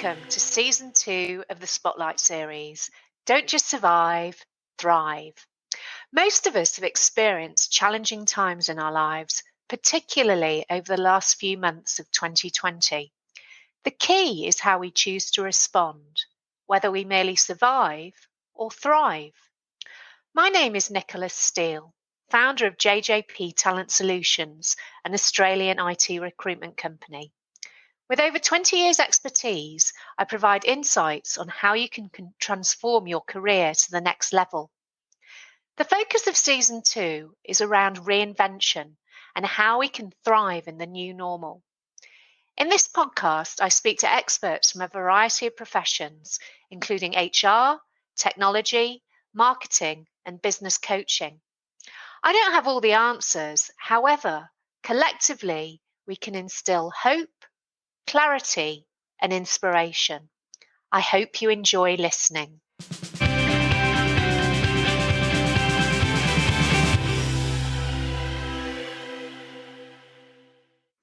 Welcome to Season 2 of the Spotlight series, Don't Just Survive, Thrive. Most of us have experienced challenging times in our lives, particularly over the last few months of 2020. The key is how we choose to respond, whether we merely survive or thrive. My name is Nicholas Steele, founder of JJP Talent Solutions, an Australian IT recruitment company. With over 20 years' expertise, I provide insights on how you can transform your career to the next level. The focus of Season 2 is around reinvention and how we can thrive in the new normal. In this podcast, I speak to experts from a variety of professions, including HR, technology, marketing, and business coaching. I don't have all the answers. However, collectively, we can instill hope, clarity, and inspiration. I hope you enjoy listening.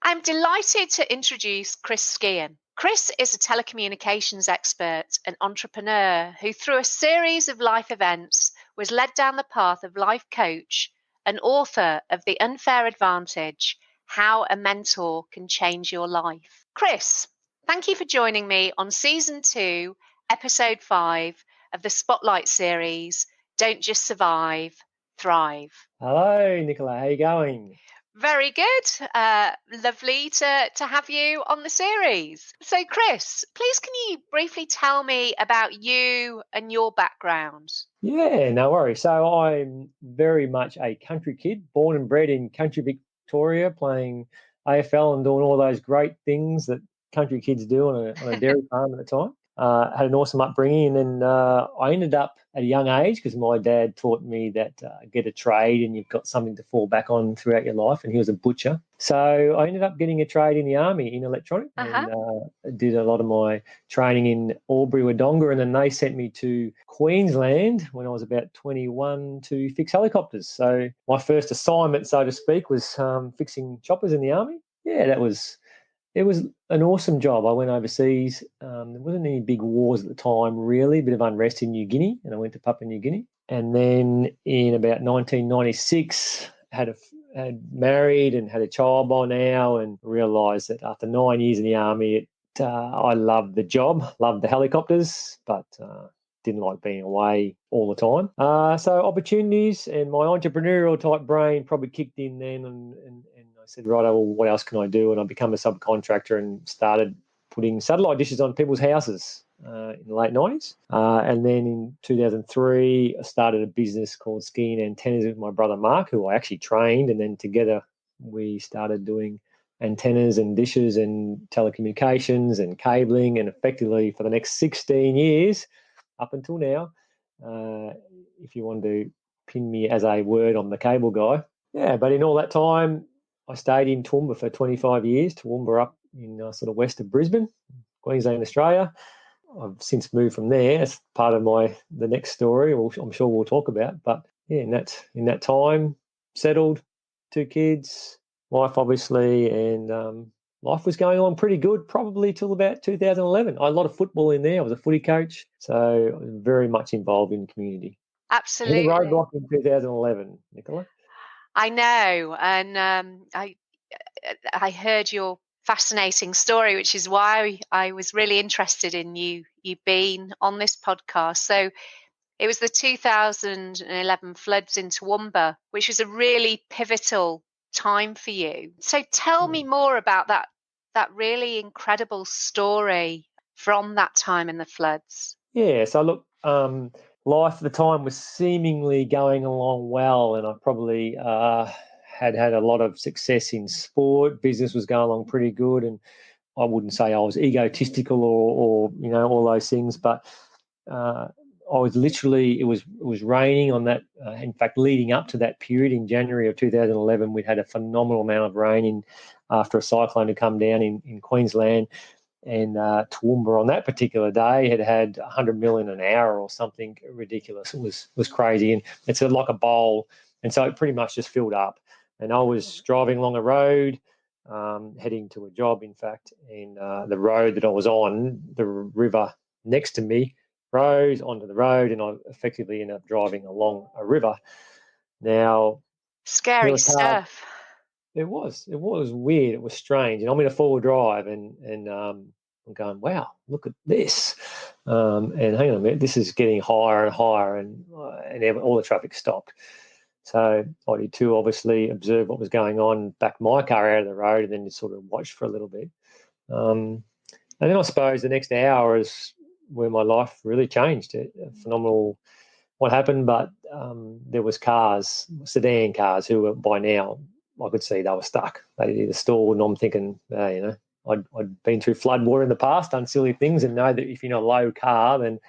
I'm delighted to introduce Chris Skehan. Chris is a telecommunications expert and entrepreneur who, through a series of life events, was led down the path of life coach and author of The Unfair Advantage: How a Mentor Can Change Your Life. Chris, thank you for joining me on Season 2, Episode 5 of the Spotlight series, Don't Just Survive, Thrive. Hello, Nicola. How are you going? Very good. Lovely to have you on the series. So, Chris, please can you briefly tell me about you and your background? Yeah, no worries. So I'm very much a country kid, born and bred in country Victoria, playing AFL and doing all those great things that country kids do on a dairy farm at the time. Had an awesome upbringing, and then I ended up at a young age, because my dad taught me that get a trade and you've got something to fall back on throughout your life, and he was a butcher. So I ended up getting a trade in the army in electronics, and did a lot of my training in Albury, Wodonga, and then they sent me to Queensland when I was about 21 to fix helicopters. So my first assignment, so to speak, was fixing choppers in the army. Yeah, it was an awesome job. I went overseas. There wasn't any big wars at the time, really, a bit of unrest in New Guinea, and I went to Papua New Guinea. And then in about 1996, had married and had a child by now, and realised that after 9 years in the army, I loved the job, loved the helicopters, but didn't like being away all the time. So opportunities and my entrepreneurial type brain probably kicked in then, and I said, right, well, what else can I do? And I became a subcontractor and started putting satellite dishes on people's houses in the late 90s. And then in 2003, I started a business called Skiing Antennas with my brother Mark, who I actually trained, and then together we started doing antennas and dishes and telecommunications and cabling, and effectively for the next 16 years, up until now, if you want to pin me as a word, I'm the cable guy. Yeah, but in all that time, I stayed in Toowoomba for 25 years, Toowoomba up in sort of west of Brisbane, Queensland, Australia. I've since moved from there. That's part of the next story, I'm sure we'll talk about. But yeah, in that time, settled, 2 kids, wife obviously, and life was going on pretty good, probably till about 2011. I had a lot of football in there. I was a footy coach, so I was very much involved in the community. Absolutely. Hit a roadblock in 2011, Nicola. I know, and I heard your fascinating story, which is why I was really interested in you being on this podcast. So it was the 2011 floods in Toowoomba, which was a really pivotal time for you. So tell me more about that really incredible story from that time in the floods. Yeah, so look, life at the time was seemingly going along well, and I probably had a lot of success in sport. Business was going along pretty good, and I wouldn't say I was egotistical or all those things, but I was literally, it was raining on that. In fact, leading up to that period in January of 2011, we'd had a phenomenal amount of rain after a cyclone had come down in Queensland. And Toowoomba on that particular day had 100 million an hour or something ridiculous. It was crazy, and it's like a bowl, and so it pretty much just filled up. And I was driving along a road heading to a job, in fact, and the road that I was on, the river next to me rose onto the road, and I effectively ended up driving along a river. Now, there Scary were cars. stuff. It was weird. It was strange, and I'm in a four-wheel drive, and I'm going, wow, look at this. And hang on a minute, this is getting higher and higher, and all the traffic stopped. So I did too, obviously, observe what was going on, back my car out of the road, and then just sort of watched for a little bit. And then I suppose the next hour is where my life really changed. Phenomenal what happened, but there was cars, sedan cars, who were by now, I could see they were stuck. They either stalled, and I'm thinking, I'd been through flood water in the past, done silly things, and know that if you're in a low car, then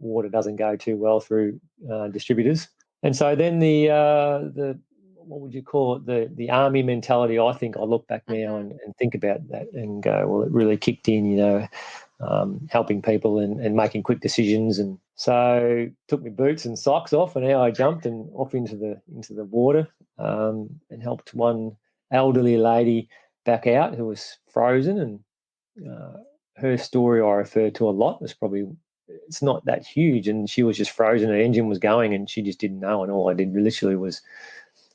water doesn't go too well through distributors. And so then the what would you call it, the army mentality, I think I look back now and think about that and go, well, it really kicked in, helping people and making quick decisions. And so took my boots and socks off, and now I jumped and off into the water and helped one elderly lady back out who was frozen. And her story I refer to a lot. It's not that huge, and she was just frozen. Her engine was going, and she just didn't know. And all I did literally was,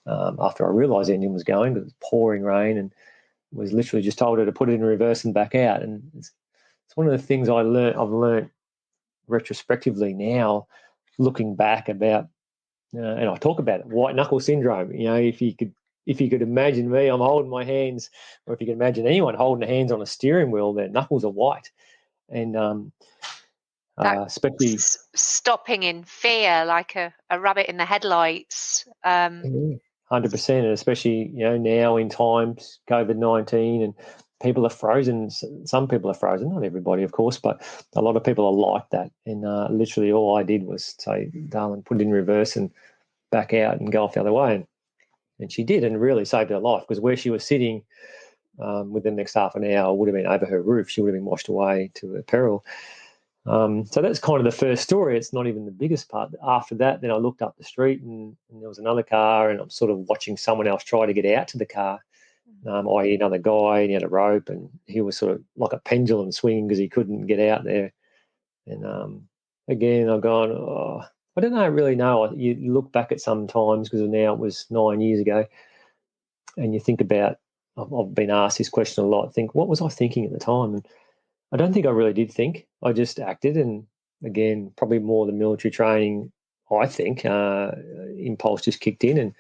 after I realised the engine was going, because it was pouring rain, and was literally just told her to put it in reverse and back out. And it's one of the things I've learned retrospectively now, looking back about, and I talk about it, white knuckle syndrome. If you could imagine me, I'm holding my hands, or if you can imagine anyone holding their hands on a steering wheel, their knuckles are white. And especially stopping in fear, like a rabbit in the headlights. 100%, and especially now in times COVID-19, and people are frozen. Some people are frozen, not everybody, of course, but a lot of people are like that. And literally, all I did was say, "Darling, put it in reverse and back out and go off the other way." And she did, and really saved her life, because where she was sitting, within the next half an hour, would have been over her roof. She would have been washed away to her peril. So that's kind of the first story. It's not even the biggest part. After that, then I looked up the street, and there was another car, and I'm sort of watching someone else try to get out to the car, i.e. another guy, and he had a rope, and he was sort of like a pendulum swinging because he couldn't get out there. And again, I've gone, I don't really know. You look back at some times, because now it was 9 years ago, and you think about, I've been asked this question a lot, think, what was I thinking at the time? And I don't think I really did think. I just acted, and again, probably more the military training, I think, impulse just kicked in, and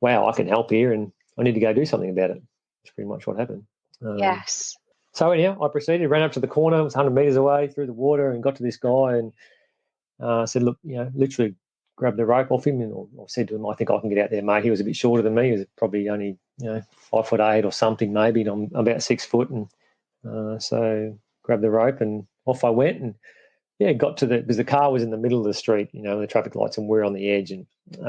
wow, I can help here, and I need to go do something about it. That's pretty much what happened. Yes. So anyhow, I proceeded, ran up to the corner, it was 100 metres away through the water, and got to this guy, and said, look, literally grabbed the rope off him, and I said to him, I think I can get out there, mate. He was a bit shorter than me. He was probably only 5'8" or something maybe, and I'm about 6 foot, and so grabbed the rope and off I went. And got to because the car was in the middle of the street, the traffic lights, and we're on the edge, and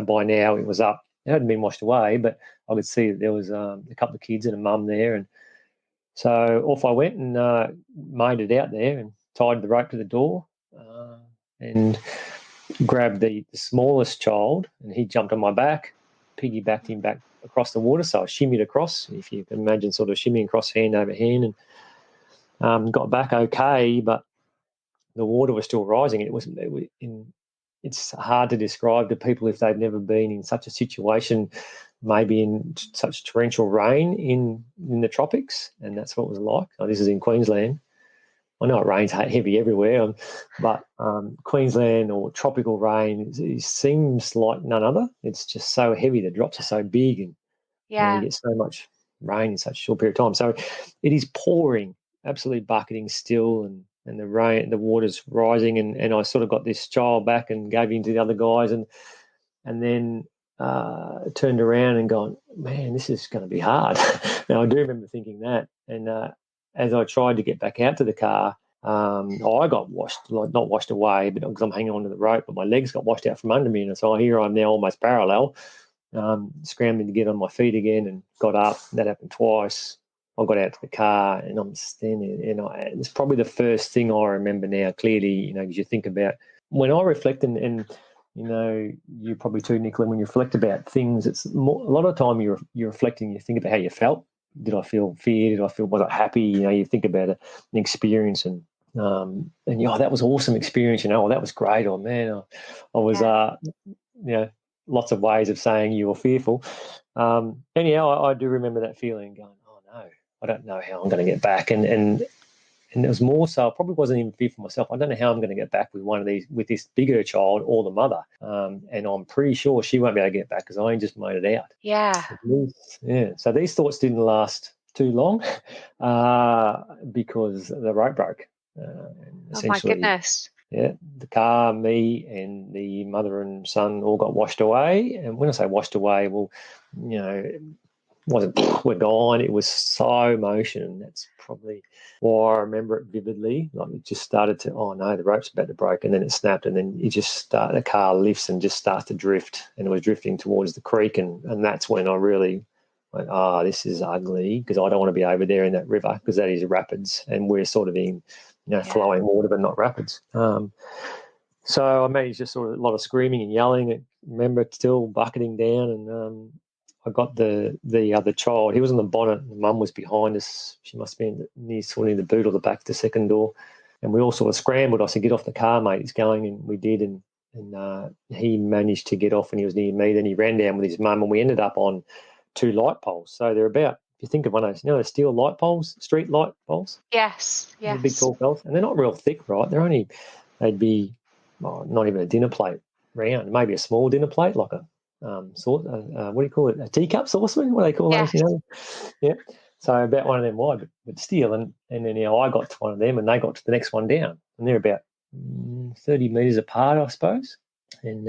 by now it was up. It hadn't been washed away, but I could see that there was a couple of kids and a mum there. And so off I went and made it out there and tied the rope to the door and grabbed the smallest child, and he jumped on my back, piggybacked him back across the water. So I shimmied across, if you can imagine, sort of shimmying across hand over hand, and got back okay, but the water was still rising. It's hard to describe to people if they've never been in such a situation, maybe in such torrential rain in the tropics, and that's what it was like. This is in Queensland. I know it rains heavy everywhere, but Queensland or tropical rain, it seems like none other. It's just so heavy. The drops are so big, and you get so much rain in such a short period of time. So it is pouring, absolutely bucketing still, and the water's rising, and I sort of got this child back and gave him to the other guys, and then turned around and gone, man, this is going to be hard. Now I do remember thinking that, and as I tried to get back out to the car, I got washed, like not washed away, but because I'm hanging onto the rope, but my legs got washed out from under me, and so here I'm now almost parallel, scrambling to get on my feet again, and got up. That happened twice. I got out to the car, and I'm standing, and it's probably the first thing I remember now clearly, because you think about when I reflect, and you probably too, Nicola, when you reflect about things, it's more, a lot of the time you're reflecting, you think about how you felt, did I feel fear? Was I happy? You think about an experience and that was an awesome experience. That was great. Oh man, I was lots of ways of saying you were fearful. Anyhow, I do remember that feeling, going, oh no, I don't know how I'm going to get back, and it was more so, I probably wasn't even fearful myself. I don't know how I'm going to get back with this bigger child or the mother. And I'm pretty sure she won't be able to get back because I only just made it out. Yeah. Yeah. So these thoughts didn't last too long because the rope broke. Oh my goodness. Yeah, the car, me, and the mother and son all got washed away. And when I say washed away, well, it wasn't we're gone. It was slow motion. That's probably why I remember it vividly. Like it just started to, oh no, the rope's about to break, and then it snapped, and then the car lifts and just starts to drift, and it was drifting towards the creek, and that's when I really went, this is ugly, because I don't want to be over there in that river, because that is rapids, and we're sort of in flowing water but not rapids. So I managed just sort of a lot of screaming and yelling. I remember still bucketing down, and I got the other child. He was on the bonnet. The mum was behind us. She must have been near the boot or the back of the second door. And we all sort of scrambled. I said, get off the car, mate. It's going. And we did. And he managed to get off, and he was near me. Then he ran down with his mum, and we ended up on 2 light poles. So they're about, if you think of one of those, the steel light poles, street light poles? Yes. The big tall poles. And they're not real thick, right? They'd be not even a dinner plate round, maybe a small dinner plate, like a what do you call it? A teacup saucepan? What do they call those? Yeah. So about one of them wide, but steel. And then I got to one of them, and they got to the next one down, and they're about 30 metres apart, I suppose. And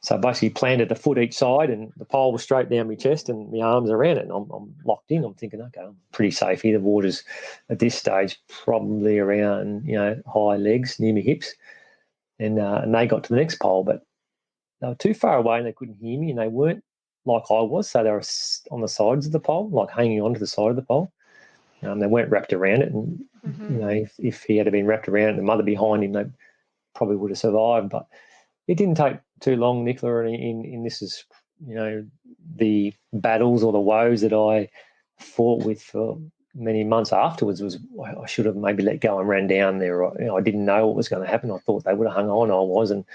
so I basically planted a foot each side, and the pole was straight down my chest, and my arms around it, and I'm locked in. I'm thinking, okay, I'm pretty safe here. The water's at this stage probably around high legs near my hips, and they got to the next pole, but they were too far away and they couldn't hear me, and they weren't like I was, so they were on the sides of the pole, like hanging onto the side of the pole. They weren't wrapped around it, and if he had been wrapped around it, the mother behind him, they probably would have survived. But it didn't take too long, Nicola, in this is the battles or the woes that I fought with for many months afterwards. Was I should have maybe let go and ran down there. I didn't know what was going to happen. I thought they would have hung on. I wasn't.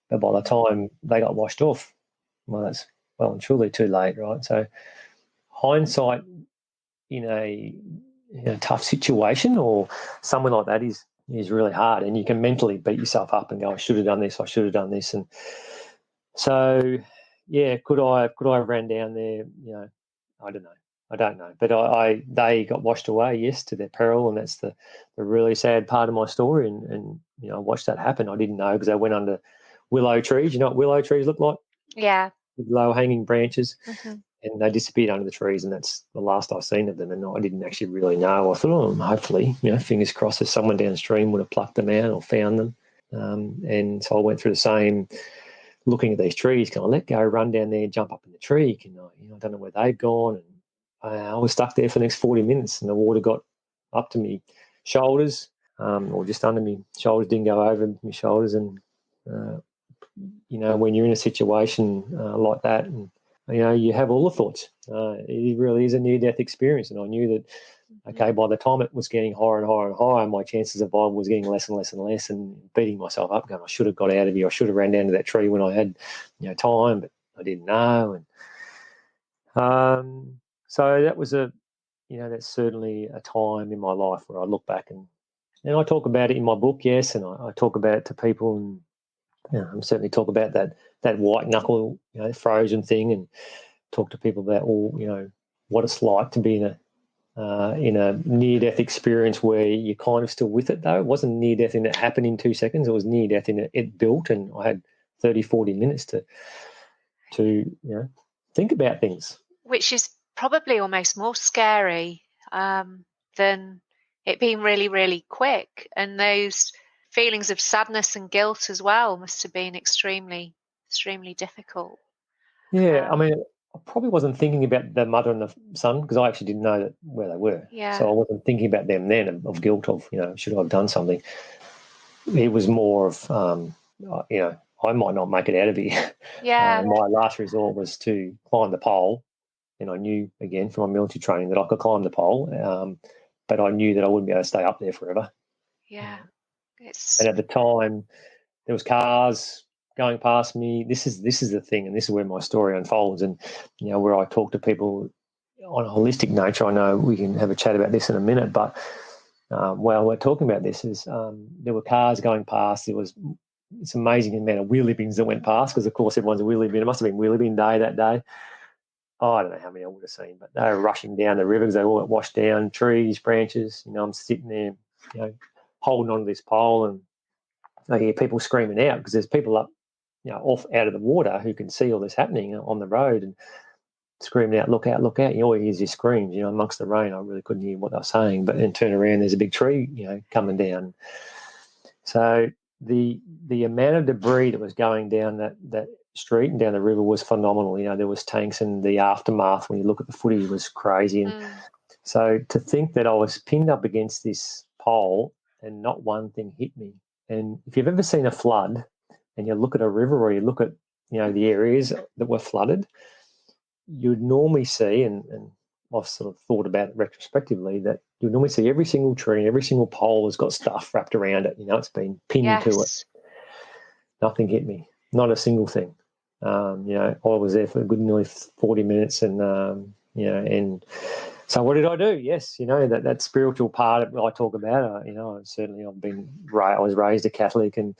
But by the time they got washed off, well, that's well and truly too late, right? So hindsight in a tough situation or something like that is really hard, and you can mentally beat yourself up and go, I should have done this, and so could I have ran down there? I don't know, but they got washed away, yes, to their peril, and that's the really sad part of my story, and I watched that happen. I didn't know because they went under willow trees. You know what willow trees look like? Yeah. With low hanging branches. Mm-hmm. And they disappeared under the trees, and that's the last I've seen of them. And I didn't actually really know. I thought, hopefully, fingers crossed, if someone downstream would have plucked them out or found them. And so I went through the same, looking at these trees. Can I let go, run down there, jump up in the tree? Can I? I don't know where they've gone. And I was stuck there for the next 40 minutes, and the water got up to me shoulders, or just under me shoulders. Didn't go over my shoulders, and when you're in a situation like that, and you have all the thoughts. It really is a near-death experience, and I knew that. Okay, by the time it was getting higher and higher and higher, my chances of survival was getting less and less and less, and beating myself up, going, I should have got out of here. I should have ran down to that tree when I had, time, but I didn't know. And so that was that's certainly a time in my life where I look back and I talk about it in my book, yes, and I talk about it to people, and I certainly talk about that white knuckle, frozen thing, and talk to people about what it's like to be in a near-death experience where you're kind of still with it, though. It wasn't near-death in it happened in 2 seconds. It was near-death in it built, and I had 30, 40 minutes to think about things. Which is probably almost more scary than it being really, really quick. And those feelings of sadness and guilt as well must have been extremely, extremely difficult. Yeah, I probably wasn't thinking about the mother and the son because I actually didn't know where they were. Yeah. So I wasn't thinking about them then of guilt of, should I have done something? It was more of, I might not make it out of here. Yeah. My last resort was to climb the pole and I knew, again, from my military training that I could climb the pole, but I knew that I wouldn't be able to stay up there forever. Yeah. And at the time, there was cars going past me. This is the thing, and this is where my story unfolds, and where I talk to people on a holistic nature. I know we can have a chat about this in a minute, but while we're talking about this, is there were cars going past. There was this amazing amount of wheelie bins that went past, because of course everyone's a wheelie bin. It must have been wheelie bin day that day. Oh, I don't know how many I would have seen, but they were rushing down the river because they all got washed down, trees, branches. I'm sitting there, holding onto this pole, and I hear people screaming out because there's people up, off out of the water who can see all this happening on the road and screaming out, "Look out, look out." You always hear these screams, amongst the rain. I really couldn't hear what they were saying, but then turn around, there's a big tree, coming down. So the amount of debris that was going down that street and down the river was phenomenal. There was tanks, and the aftermath, when you look at the footage, was crazy. And so to think that I was pinned up against this pole and not one thing hit me. And if you've ever seen a flood and you look at a river, or you look at, the areas that were flooded, you would normally see, and I've sort of thought about it retrospectively, that you would normally see every single tree and every single pole has got stuff wrapped around it. It's been pinned to it. Nothing hit me, not a single thing. I was there for a good nearly 40 minutes, and and so what did I do? Yes, that spiritual part I talk about. Certainly I was raised a Catholic, and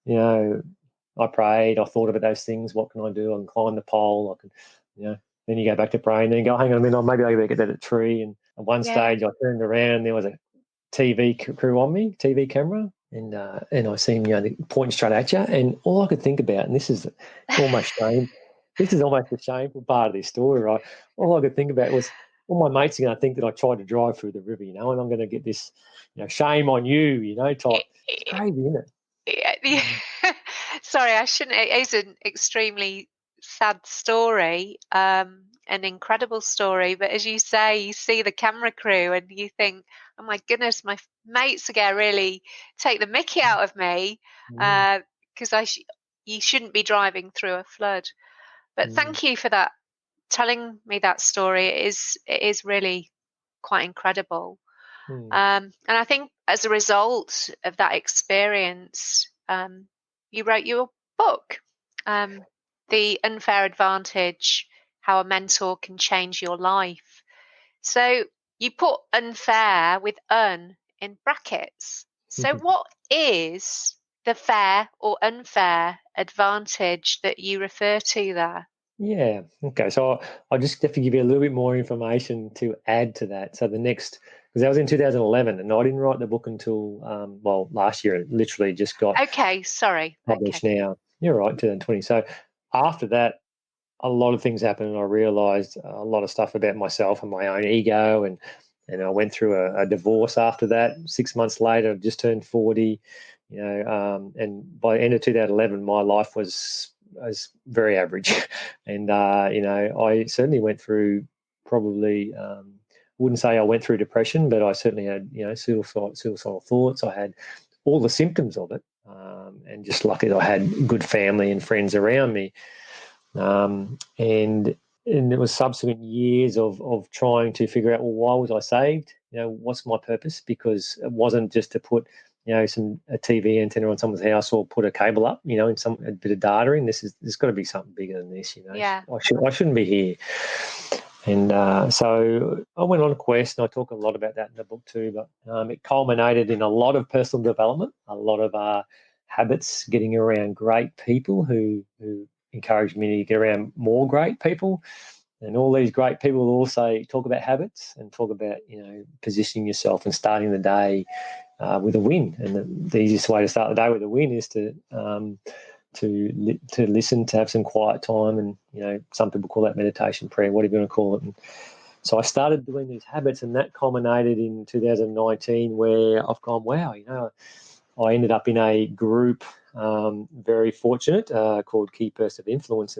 I prayed. I thought about those things. What can I do? I can climb the pole. I can, Then you go back to praying. Then you go, hang on a minute, maybe I can get that at a tree. And at one stage, I turned around, and there was a TV crew on me, TV camera, and I seen pointing straight at you. And all I could think about, and this is almost shame. This is almost a shameful part of this story, right? All I could think about was, all my mates are going to think that I tried to drive through the river, and I'm going to get this, shame on you, type. It's crazy, isn't it? Yeah. Sorry, I shouldn't. It is an extremely sad story, an incredible story. But as you say, you see the camera crew and you think, oh my goodness, my mates are going to really take the mickey out of me, because you shouldn't be driving through a flood. But thank you for that, telling me that story. It is really quite incredible. And I think as a result of that experience, you wrote your book, The Unfair Advantage, How a Mentor Can Change Your Life. So you put unfair with un in brackets. So what is the fair or unfair advantage that you refer to there? Yeah. Okay. So I'll just have to give you a little bit more information to add to that. So because that was in 2011, and I didn't write the book until, last year. It literally just got published now. You're right, 2020. So after that, a lot of things happened, and I realised a lot of stuff about myself and my own ego, and I went through a divorce after that. 6 months later, I've just turned 40, and by the end of 2011, my life was very average. And, I certainly went through probably, wouldn't say I went through depression, but I certainly had, suicidal thoughts. I had all the symptoms of it. And just lucky that I had good family and friends around me. And it was subsequent years of trying to figure out, well, why was I saved? What's my purpose? Because it wasn't just to put, a TV antenna on someone's house, or put a cable up, and a bit of data in. There's got to be something bigger than this, Yeah. I shouldn't be here. And so I went on a quest, and I talk a lot about that in the book too. But it culminated in a lot of personal development, a lot of habits, getting around great people who encouraged me to get around more great people. And all these great people will also talk about habits and talk about, positioning yourself and starting the day with a win. And the easiest way to start the day with a win is to listen, to have some quiet time, and some people call that meditation, prayer, whatever you want to call it. And so I started doing these habits, and that culminated in 2019, where I've gone, wow, I ended up in a group, very fortunate, called Keepers of Influence,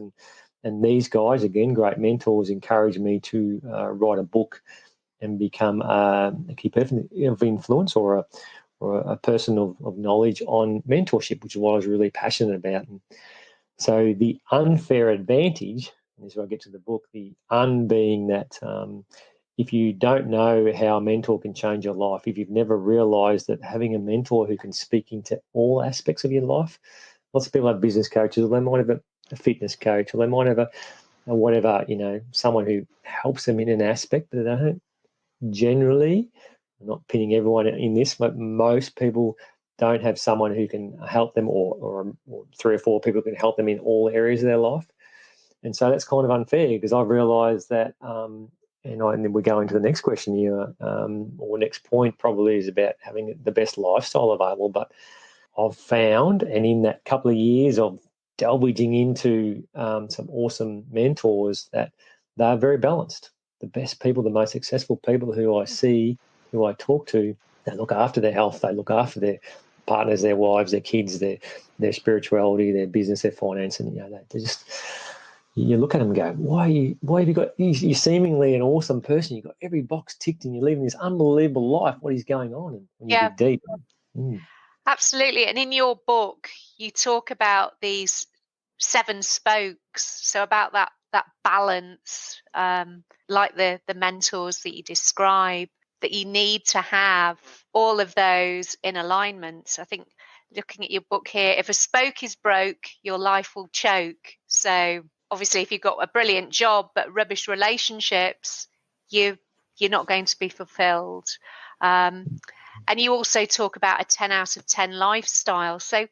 and these guys, again, great mentors, encouraged me to write a book and become a keeper of influence, or a person of knowledge on mentorship, which is what I was really passionate about. And so the unfair advantage and this is where I get to the book, the being that if you don't know how a mentor can change your life, if you've never realised that having a mentor who can speak into all aspects of your life, lots of people have business coaches, or they might have a fitness coach, or they might have a whatever, someone who helps them in an aspect, but they don't generally, I'm not pinning everyone in this, but most people don't have someone who can help them, or 3 or 4 people can help them in all areas of their life. And so that's kind of unfair, because I've realised that, and then we go into the next question here, or next point probably is about having the best lifestyle available. But I've found, and in that couple of years of delving into some awesome mentors, that they're very balanced. The best people, the most successful people who I see, who I talk to, they look after their health, they look after their partners, their wives, their kids, their spirituality, their business, their finance, and they just, you look at them and go, why have you got, you're seemingly an awesome person, you've got every box ticked and you're living this unbelievable life, what is going on? And when you dig deep. Absolutely. And in your book, you talk about these 7 spokes. So about that balance, like the mentors that you describe, that you need to have all of those in alignment. I think, looking at your book here, if a spoke is broke, your life will choke. So obviously, if you've got a brilliant job but rubbish relationships, you're not going to be fulfilled. And you also talk about a 10 out of 10 lifestyle. So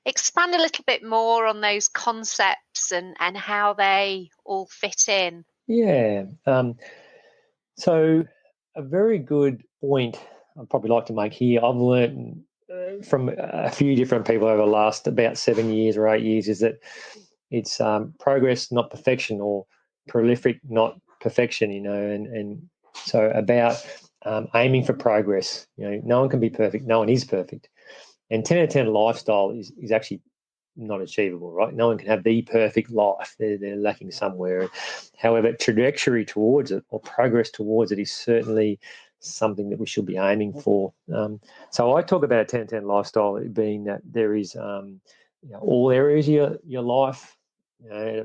expand a little bit more on those concepts and how they all fit in. Yeah. So a very good point I'd probably like to make here, I've learned from a few different people over the last about 7 years or 8 years, is that it's progress, not perfection, or prolific, not perfection, and so about aiming for progress. No one can be perfect. No one is perfect. And 10 out of 10 lifestyle is actually not achievable, right? No one can have the perfect life. They're lacking somewhere. However, trajectory towards it, or progress towards it, is certainly something that we should be aiming for. So I talk about a 10 10 lifestyle being that there is all areas of your life. A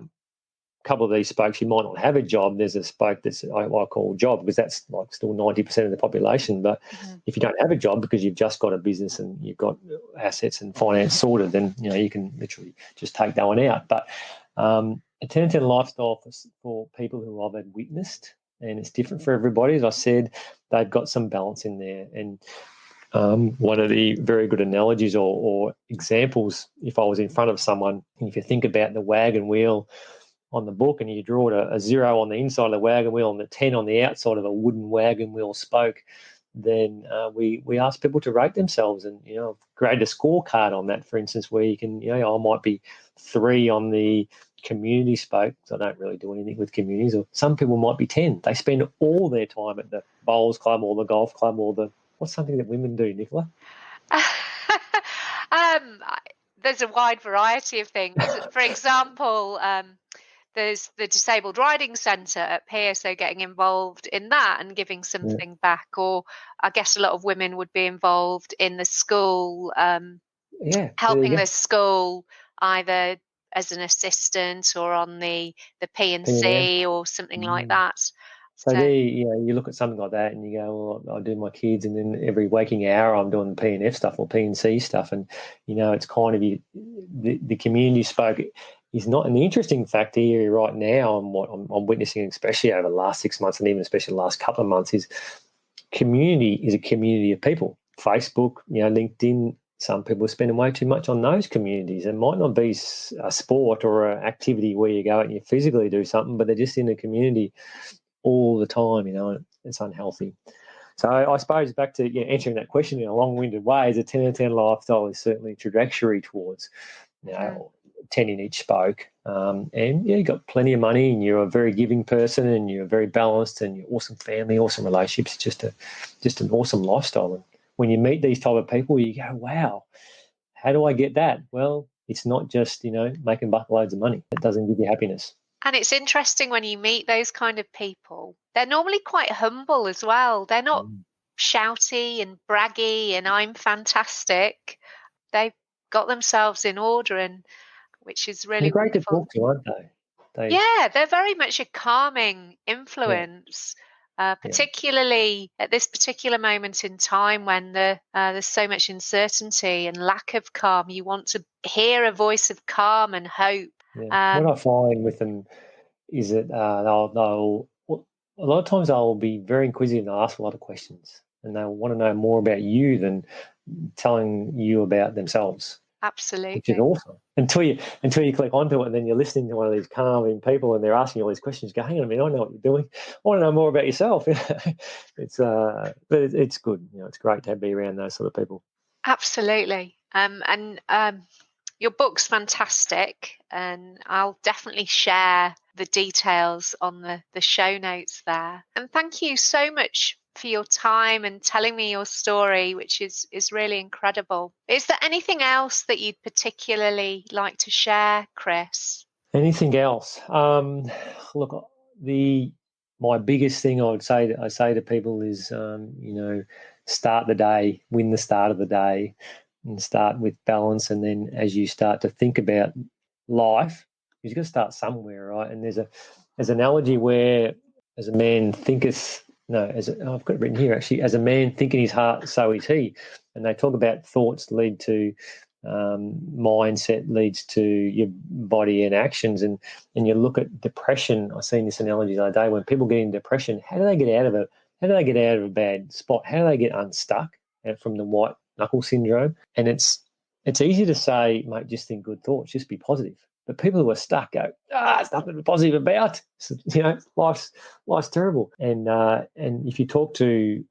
couple of these spokes, you might not have a job. There's a spoke that's I call job, because that's like still 90% of the population. But if you don't have a job because you've just got a business and you've got assets and finance sorted, then you can literally just take that one out. But a 10 10 lifestyle for people who I've witnessed, and it's different for everybody. As I said, they've got some balance in there. And one of the very good analogies or examples, if I was in front of someone, if you think about the wagon wheel on the book, and you draw a 0 on the inside of the wagon wheel and the 10 on the outside of a wooden wagon wheel spoke, then we ask people to rate themselves, and grade a scorecard on that. For instance, where you can, I might be 3 on the community spoke, so I don't really do anything with communities. Or some people might be 10. They spend all their time at the bowls club or the golf club or what's something that women do, Nicola? There's a wide variety of things. For example, there's the disabled riding centre up here, so getting involved in that and giving something back. Or I guess a lot of women would be involved in the school, helping the school either as an assistant or on the P&C or something like that. So there, you look at something like that and you go, well, I do my kids, and then every waking hour I'm doing the P&F stuff or P&C stuff. And, it's kind of the community spoke is not. And the interesting fact here right now, and what I'm witnessing, especially over the last 6 months and even especially the last couple of months, is community is a community of people. Facebook, LinkedIn, some people are spending way too much on those communities. It might not be a sport or an activity where you go out and you physically do something, but they're just in a community all the time, it's unhealthy. So I suppose back to answering that question in a long-winded way, is a 10 out of 10 lifestyle is certainly a trajectory towards 10 in each spoke. And you've got plenty of money, and you're a very giving person, and you're very balanced, and you're awesome family, awesome relationships, just an awesome lifestyle. And when you meet these type of people, you go, wow, how do I get that? Well, it's not just, making buckloads of money. That doesn't give you happiness. And it's interesting when you meet those kind of people, they're normally quite humble as well. They're not shouty and braggy and I'm fantastic. They've got themselves in order, and which is really they're great wonderful. to talk to, aren't they? They're very much a calming influence, particularly at this particular moment in time when there's so much uncertainty and lack of calm. You want to hear a voice of calm and hope. What I find with them is that they'll a lot of times they'll be very inquisitive and ask a lot of questions, and they'll want to know more about you than telling you about themselves. Absolutely. Which is awesome. Until you click onto it, and then you're listening to one of these calming people, and they're asking you all these questions. You go, hang on a minute, I know what you're doing. I want to know more about yourself. But it's good. It's great to be around those sort of people. Absolutely. Your book's fantastic, and I'll definitely share the details on the show notes there. And thank you so much for your time and telling me your story, which is really incredible. Is there anything else that you'd particularly like to share, Chris? Anything else? Look, my biggest thing I say to people is, start the day, win the start of the day, and start with balance. And then as you start to think about life, you've got to start somewhere, right? And there's an analogy where, as a man thinketh, I've got it written here actually, as a man think in his heart, so is he. And they talk about thoughts lead to mindset leads to your body and actions. And you look at depression. I've seen this analogy the other day. When people get in depression, how do they get out of it? How do they get out of a bad spot? How do they get unstuck from the white knuckle syndrome? And it's easy to say, mate, just think good thoughts, just be positive. But people who are stuck go, it's nothing to be positive about. Life's terrible. And if you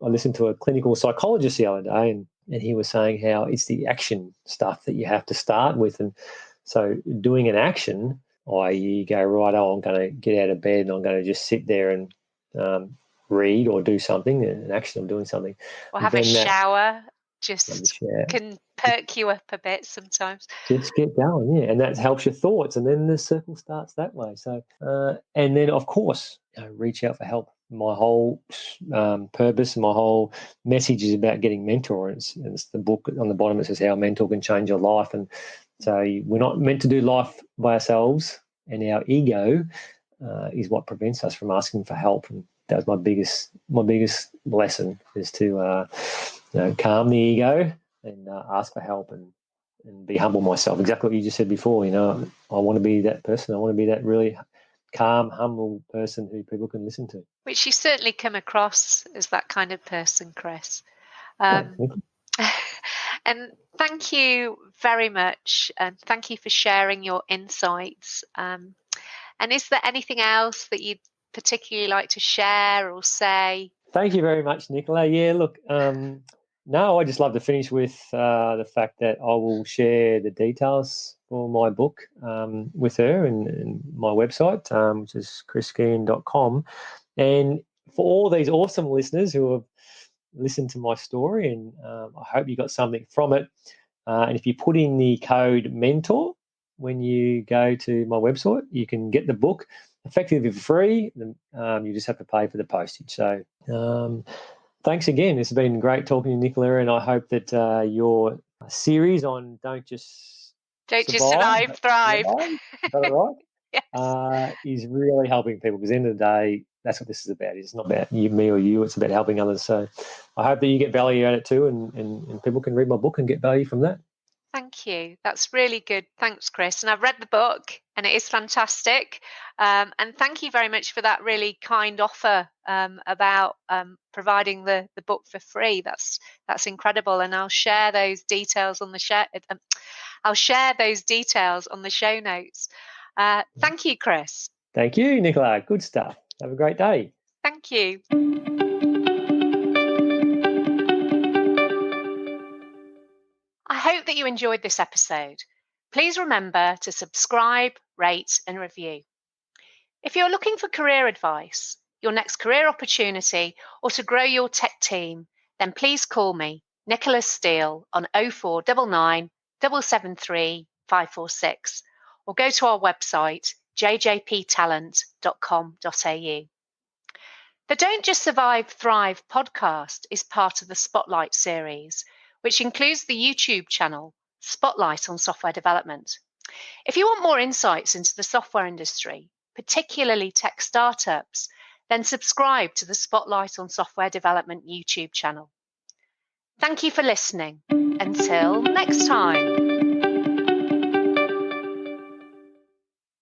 I listened to a clinical psychologist the other day, and he was saying how it's the action stuff that you have to start with. And so doing an action, i.e. you go, right, I'm going to get out of bed and I'm going to just sit there and read or do something, an action of doing something. Or have a shower. Can perk you up a bit sometimes. Just get going, and that helps your thoughts, and then the circle starts that way. So, and then of course, reach out for help. My whole purpose, my whole message is about getting mentor. It's the book on the bottom. It says how a mentor can change your life, and so we're not meant to do life by ourselves, and our ego is what prevents us from asking for help. And that was my biggest lesson, is to calm the ego and ask for help and be humble myself. Exactly what you just said before. I want to be that person. I want to be that really calm, humble person who people can listen to. Which you certainly come across as that kind of person, Chris. Thank you. And thank you very much. And thank you for sharing your insights. And is there anything else that you'd particularly like to share or say? Thank you very much, Nicola. Yeah, look, no, I just love to finish with the fact that I will share the details for my book with her and my website, which is chrisskehan.com. And for all these awesome listeners who have listened to my story, and I hope you got something from it. And if you put in the code MENTOR when you go to my website, you can get the book effectively for free. You just have to pay for the postage. So thanks again. It's been great talking to Nicola, and I hope that your series on Don't Just Survive, Thrive. Is that right? Yes. Is really helping people, because at the end of the day, that's what this is about. It's not about me or you. It's about helping others. So I hope that you get value out of it too, and people can read my book and get value from that. Thank you. That's really good. Thanks, Chris. And I've read the book, and it is fantastic. And thank you very much for that really kind offer about providing the book for free. That's incredible. And I'll share those details on the show notes. Thank you, Chris. Thank you, Nicola. Good stuff. Have a great day. Thank you. I hope that you enjoyed this episode. Please remember to subscribe, rate, and review. If you're looking for career advice, your next career opportunity, or to grow your tech team, then please call me, Nicola Steele, on 0499 773 546, or go to our website, jjptalent.com.au. The Don't Just Survive, Thrive podcast is part of the Spotlight series, which includes the YouTube channel, Spotlight on Software Development. If you want more insights into the software industry, particularly tech startups, then subscribe to the Spotlight on Software Development YouTube channel. Thank you for listening. Until next time.